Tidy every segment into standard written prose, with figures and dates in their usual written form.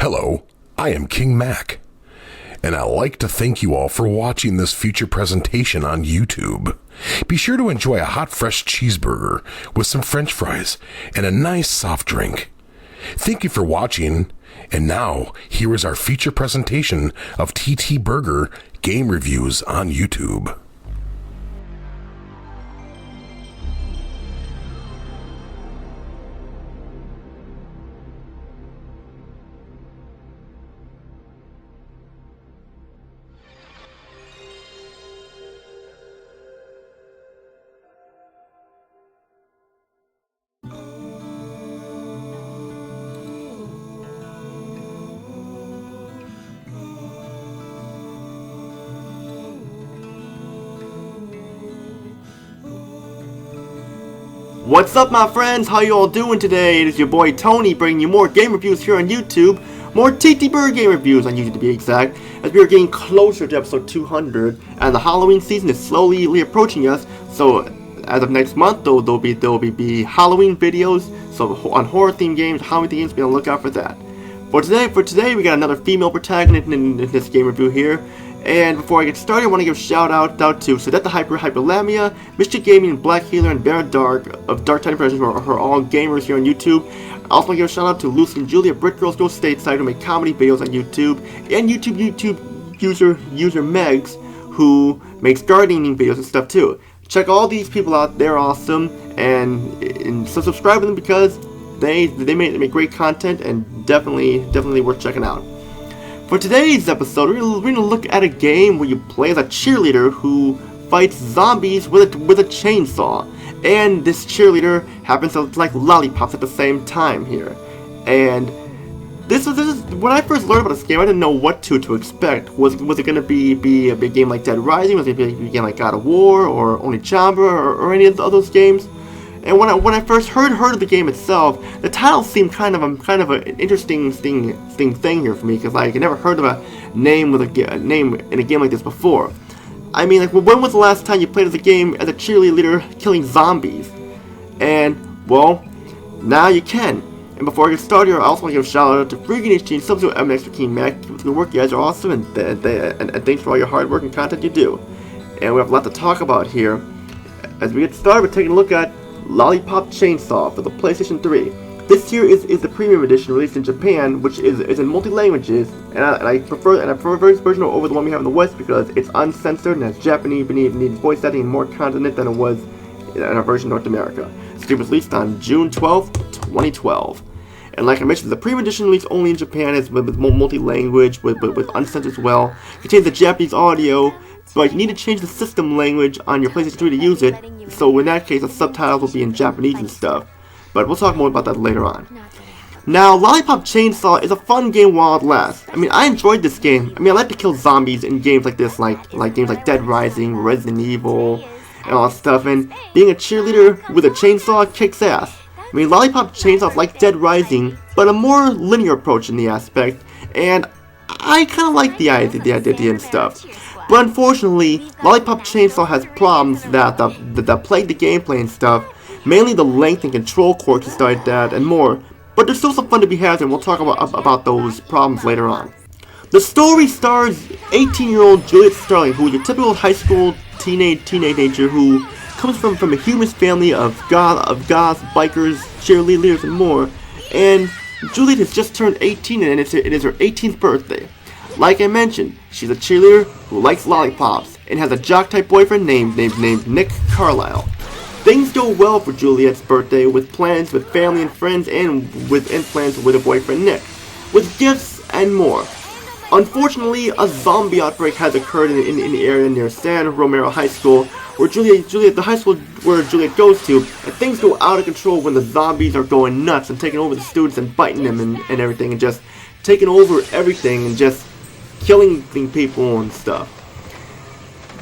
Hello, I am King Mac, and I'd like to thank you all for watching this feature presentation on YouTube. Be sure to enjoy a hot fresh cheeseburger with some french fries and a nice soft drink. Thank you for watching, and now here is our feature presentation of TTBurger game reviews on YouTube. What's up, my friends? How you all doing today? It is your boy Tony bringing you more game reviews here on YouTube. More TTBurger game reviews on YouTube to be exact, as we are getting closer to episode 200, and the Halloween season is slowly approaching us. So as of next month, there'll be Halloween videos. So on horror themed games, Halloween themed games, be on the lookout for that. For today, we got another female protagonist in this game review here. And before I get started, I want to give a shout out to Sedetta Hyperlamia, Mischief Gaming, Black Healer, and Bear Dark of Dark Titan Productions, who are all gamers here on YouTube. I also want to give a shout out to Lucy and Julia, Brit Girls Go Stateside, who make comedy videos on YouTube, and YouTube user Megs, who makes gardening videos and stuff too. Check all these people out; they're awesome, and so subscribe to them because they make great content and definitely worth checking out. For today's episode, we're going to look at a game where you play as a cheerleader who fights zombies with a chainsaw. And this cheerleader happens to like lollipops at the same time here. And this is when I first learned about this game, I didn't know what to expect. Was it going to be a big game like Dead Rising? Was it going to be a game like God of War or Only Chamber or any of those games? And when I first heard of the game itself, the title seemed kind of an interesting thing here for me, because like I never heard of a name in a game like this before. I mean, like, when was the last time you played as a game as a cheerleader killing zombies? And well, now you can. And before I get started, I also want to give a shout out to Freaking HG and SubZeroMNX for King Mac. Keep up the good work, you guys are awesome, and thanks for all your hard work and content you do. And we have a lot to talk about here. As we get started, we're taking a look at Lollipop Chainsaw for the PlayStation 3. This here is the premium edition released in Japan, which is in multi-languages, and I prefer this version over the one we have in the West because it's uncensored and has Japanese voice acting and more content than it was in our version in North America. This game was released on June 12th, 2012. And like I mentioned, the premium edition released only in Japan is with multi-language, with uncensored as well. It contains the Japanese audio, but you need to change the system language on your PlayStation 3 to use it, so in that case the subtitles will be in Japanese and stuff. But we'll talk more about that later on. Now, Lollipop Chainsaw is a fun game while it lasts. I mean, I enjoyed this game. I mean, I like to kill zombies in games like this, like games like Dead Rising, Resident Evil, and all that stuff, and being a cheerleader with a chainsaw kicks ass. I mean, Lollipop Chainsaw is like Dead Rising, but a more linear approach in the aspect, and I kind of like the idea and stuff. But unfortunately, Lollipop Chainsaw has problems that plague the gameplay and stuff, mainly the length and control quirks and stuff like that, and more. But there's still some fun to be had, and we'll talk about those problems later on. The story stars 18-year-old Juliet Sterling, who is a typical high school teenager who comes from a humorous family of goths, bikers, cheerleaders, and more. And Juliet has just turned 18, and it is her 18th birthday. Like I mentioned, she's a cheerleader who likes lollipops and has a jock-type boyfriend named Nick Carlisle. Things go well for Juliet's birthday with plans with family and friends and plans with her boyfriend Nick, with gifts and more. Unfortunately, a zombie outbreak has occurred in the area near San Romero High School, where the high school where Juliet goes to, and things go out of control when the zombies are going nuts and taking over the students and biting them and everything, and just taking over everything and just killing people and stuff.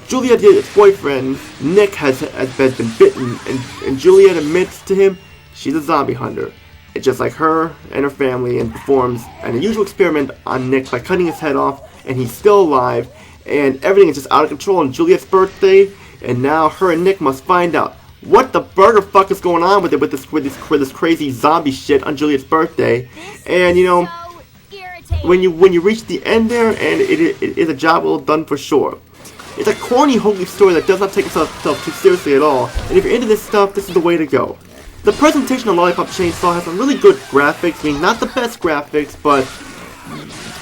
Juliet's boyfriend, Nick, has been bitten, and Juliet admits to him she's a zombie hunter. It's just like her and her family, and performs an unusual experiment on Nick by cutting his head off, and he's still alive, and everything is just out of control on Juliet's birthday, and now her and Nick must find out what the burger fuck is going on with this crazy zombie shit on Juliet's birthday. And you know, when you reach the end there, and it is a job well done for sure. It's a corny, hokey story that does not take itself too seriously at all, and if you're into this stuff, this is the way to go. The presentation of Lollipop Chainsaw has some really good graphics. I mean, not the best graphics, but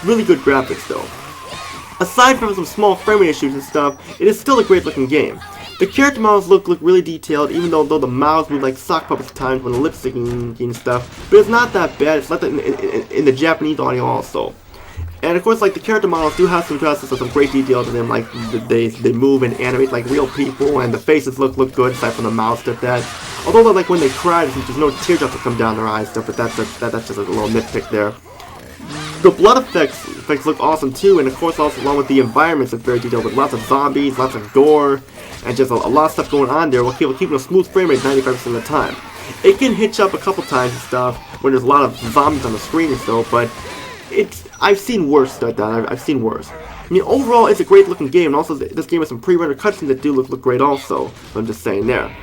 really good graphics though. Aside from some small frame rate issues and stuff, it is still a great looking game. The character models look really detailed, even though the mouths move like sock puppets at times when the lip syncing and stuff. But it's not that bad. It's not that in the Japanese audio also. And of course, like, the character models do have some great detail to them, like they move and animate like real people, and the faces look good aside from the mouth stuff. That, although like when they cry, there's no teardrops that come down their eyes stuff, but that's just a little nitpick there. The blood effects look awesome too, and of course also along with the environments, it's very detailed with lots of zombies, lots of gore, and just a lot of stuff going on there while keeping a smooth frame rate 95% of the time. It can hitch up a couple times and stuff when there's a lot of zombies on the screen and so, but I've seen worse like that. I've seen worse. I mean, overall, it's a great looking game, and also this game has some pre-rendered cutscenes that do look great also. So I'm just saying there.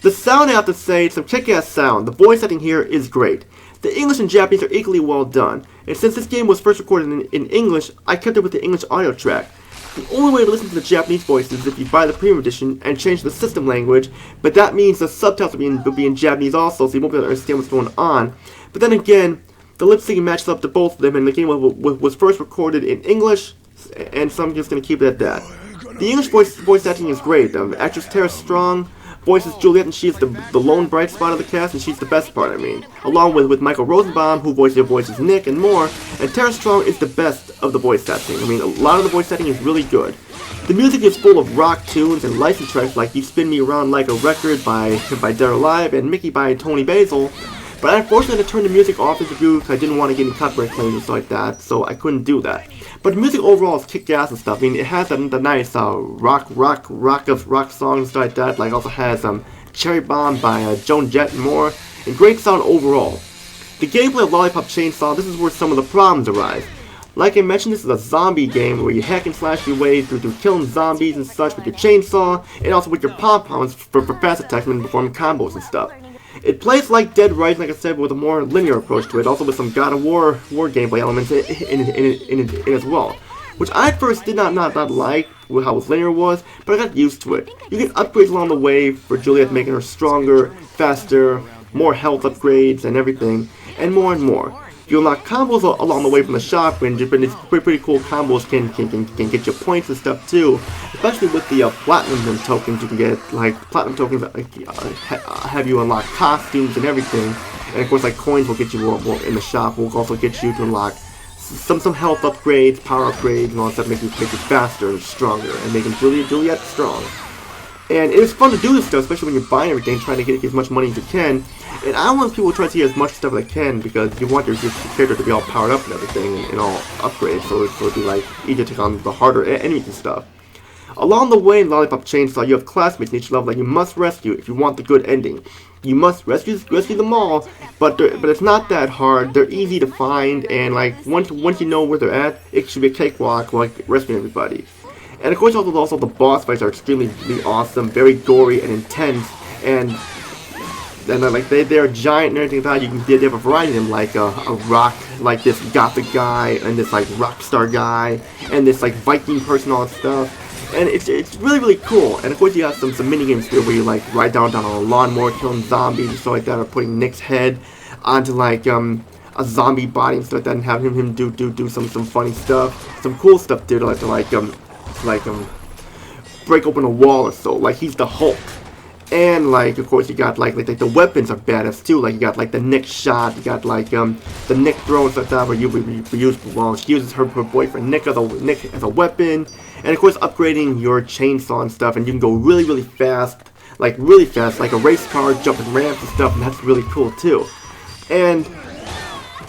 The sound, I have to say, it's some kick-ass sound. The voice acting here is great. The English and Japanese are equally well done, and since this game was first recorded in English, I kept it with the English audio track. The only way to listen to the Japanese voices is if you buy the premium edition and change the system language, but that means the subtitles will be in Japanese also, so you won't be able to understand what's going on. But then again, the lip syncing matches up to both of them, and the game was first recorded in English, and so I'm just going to keep it at that. The English voice acting is great. Actress Tara's strong, voices Juliet, and she's the lone bright spot of the cast, and she's the best part, I mean. Along with Michael Rosenbaum, who voices Nick, and more, and Tara Strong is the best of the voice acting. I mean, a lot of the voice acting is really good. The music is full of rock tunes and license tracks like You Spin Me Around Like a Record by Dead or Alive, and Mickey by Tony Basil. But I unfortunately had to turn the music off as a review because I didn't want to get any copyright claims and stuff like that, so I couldn't do that. But the music overall is kick-ass and stuff. I mean, it has the nice rock songs and stuff like that. Like, also has Cherry Bomb by Joan Jett and more, and great sound overall. The gameplay of Lollipop Chainsaw, this is where some of the problems arise. Like I mentioned, this is a zombie game where you hack and slash your way through killing zombies and such with your chainsaw, and also with your pom-poms for fast attacks and performing combos and stuff. It plays like Dead Rising, like I said, but with a more linear approach to it, also with some God of War gameplay elements in it as well. Which I at first did not like how linear was, but I got used to it. You get upgrades along the way for Juliet, making her stronger, faster, more health upgrades and everything, and more and more. You unlock combos along the way from the shop, and these pretty cool combos can get you points and stuff too. Especially with the platinum tokens, you can get like platinum tokens that have you unlock costumes and everything. And of course, like coins will get you in the shop. Will also get you to unlock some health upgrades, power upgrades, and all that stuff, make you faster and stronger, and making Juliet strong. And it is fun to do this stuff, especially when you're buying everything, trying to get as much money as you can. And I want people to try to see as much stuff as they can, because you want your character to be all powered up and everything, and all upgrades, so it'll be like easier to take on the harder enemies and stuff. Along the way in Lollipop Chainsaw, you have classmates in each level that you must rescue if you want the good ending. You must rescue them all, but it's not that hard. They're easy to find, and like once you know where they're at, it should be a cakewalk like rescuing everybody. And of course, also the boss fights are extremely awesome, very gory and intense, and like they're giant and everything like that. They have a variety of them, like a rock, like this gothic guy, and this like rock star guy, and this like Viking person, all that stuff. And it's really cool. And of course, you have some mini games here where you like ride down on a lawnmower, killing zombies and stuff like that, or putting Nick's head onto like a zombie body and stuff like that, and having him do some funny stuff, some cool stuff too, to break open a wall or so. Like he's the Hulk. And like of course you got like the weapons are badass too. Like you got like the Nick shot, you got like the Nick throw and stuff like that, where she uses her boyfriend Nick as a weapon. And of course upgrading your chainsaw and stuff, and you can go really fast, like a race car, jumping ramps and stuff, and that's really cool too. And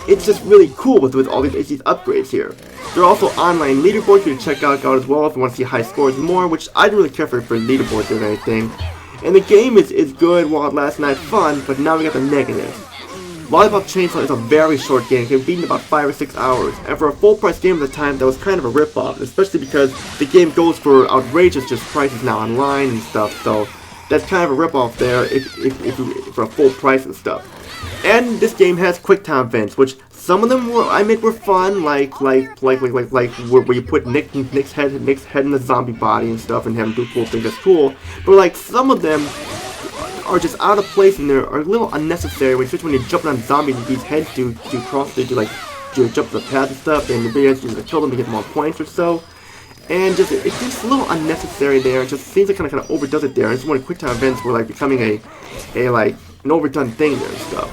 it's just really cool with all these upgrades here. There are also online leaderboards you can check out as well if you want to see high scores and more, which I don't really care for leaderboards or anything. And the game is good while it lasts and had fun, but now we got the negatives. Lollipop Chainsaw is a very short game, can be beaten in about 5 or 6 hours, and for a full price game at the time, that was kind of a rip-off, especially because the game goes for outrageous prices now online and stuff, so that's kind of a rip-off there if for a full price and stuff. And this game has QuickTime events, which Some of them were fun, like where you put Nick's head in the zombie body and stuff, and have him do cool things. That's cool. But like some of them are just out of place and they're a little unnecessary, especially when you're jumping on zombies and these heads do jump the path and stuff, and the big heads to kill them to get more points or so. And just it's just a little unnecessary there. It just seems like kind of overdoes it there. And it's one of quick time events were like becoming an overdone thing there and stuff.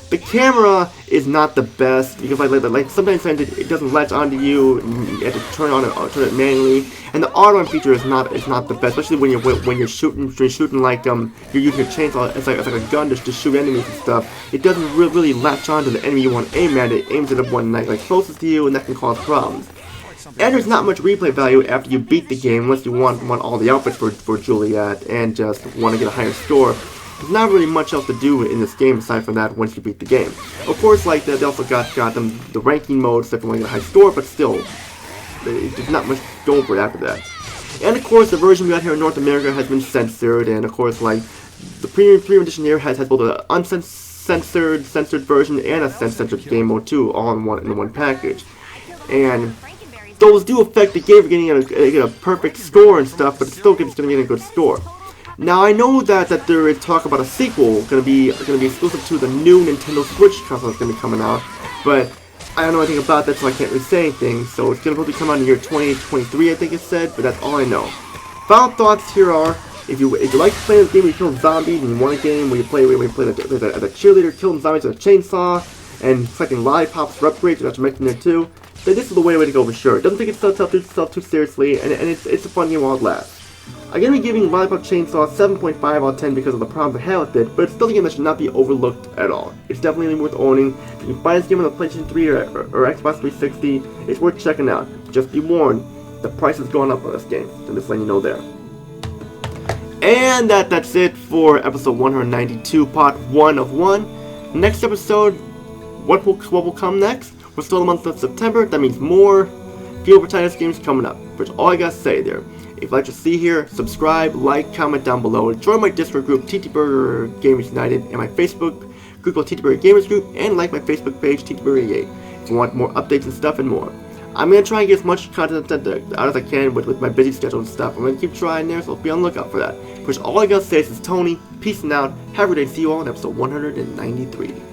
The camera is not the best because like sometimes it doesn't latch onto you. And you have to turn it manually, and the auto feature is not the best, especially when you're shooting like you're using a chainsaw. It's like a gun to shoot enemies and stuff. It doesn't really latch onto the enemy you want to aim at. It aims at the one like closest to you, and that can cause problems. And there's not much replay value after you beat the game unless you want all the outfits for Juliet and just want to get a higher score. There's not really much else to do in this game aside from that once you beat the game. Of course, like they also got them the ranking mode so if you want to get a high score, but still, there's not much going for it after that. And of course, the version we got here in North America has been censored, and of course, like the premium edition here has both an uncensored version and a censored game mode too, all in one package. And those do affect the game for getting a perfect score and stuff, but it's still going to get a good score. Now I know that there is talk about a sequel going to be exclusive to the new Nintendo Switch console that's going to be coming out, but I don't know anything about that, so I can't really say anything. So it's going to probably come out in the year 2023, I think it said, but that's all I know. Final thoughts here are: if you like to play this game where you kill zombies and you want a game where you play as a cheerleader, killing zombies with a chainsaw, and collecting lollipops for upgrades, which I mentioned there too, then this is the way to go for sure. It doesn't take itself too seriously, and it's a fun game while it lasts. I'm going to be giving Lollipop Chainsaw 7.5 out of 10 because of the problems I have with it, but it's still a game that should not be overlooked at all. It's definitely worth owning. You can buy this game on the PlayStation 3 or Xbox 360. It's worth checking out. Just be warned, the price has gone up on this game, so just letting you know there. And that's it for episode 192, part 1 of 1. Next episode, what will come next? We're still in the month of September. That means more Field Protagonist games coming up, which is all I gotta say there. If you like to see here, subscribe, like, comment down below. Join my Discord group, TTBurger Gamers United, and my Facebook group called TTBurger Gamers Group, and like my Facebook page, TTBurger88, if you want more updates and stuff and more. I'm going to try and get as much content out as I can with my busy schedule and stuff. I'm going to keep trying there, so be on the lookout for that. Which all I gotta say is Tony, peace and out, have a good day, see you all in episode 193.